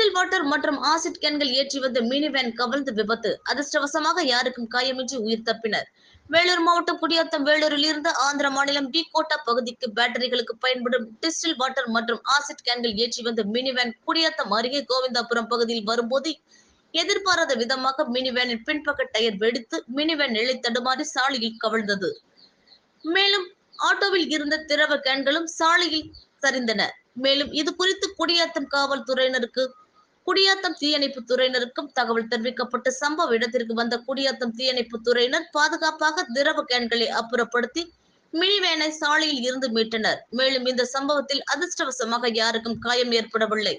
Distil water மற்றும் acid கேன்கள் ஏற்றி வந்த மினி வேன் கவிழ்ந்து விபத்து. அதிர்ஷ்டவசமாக யாருக்கும் காயமின்றி உயிர் தப்பினர். வேலூர் மாவட்டம் குடியாத்தம் வேலூரில் இருந்து ஆந்திர மாநிலம் டி கோட்டா பகுதிக்கு பேட்டரிகளுக்கு பயன்படும் டிஸ்டில் வாட்டர் மற்றும் ஆசிட் கேன்கள் ஏற்றி வந்த மினி வேன் குடியாத்தம் அருகே கோவிந்தாபுரம் பகுதியில் வரும்போது எதிர்பாராத விதமாக மினி வேனின் பின்பக்க டயர் வெடித்து மினி வேன் நிலை தடுமாறி சாலையில் கவிழ்ந்தது. மேலும் ஆட்டோவில் இருந்த திரவ கேன்களும் சாலையில் சரிந்தன. மேலும் இது குறித்து குடியாத்தம் தீயணைப்பு துறையினருக்கும் தகவல் தெரிவிக்கப்பட்டு சம்பவ இடத்திற்கு வந்த குடியாத்தம் தீயணைப்பு துறையினர் பாதுகாப்பாக திரவ கேன்களை அப்புறப்படுத்தி மினி வேனை சாலையில் இருந்து மீட்டனர். மேலும் இந்த சம்பவத்தில் அதிர்ஷ்டவசமாக யாருக்கும் காயம் ஏற்படவில்லை.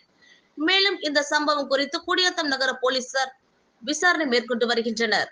மேலும் இந்த சம்பவம் குறித்து குடியாத்தம் நகர போலீசார் விசாரணை மேற்கொண்டு வருகின்றனர்.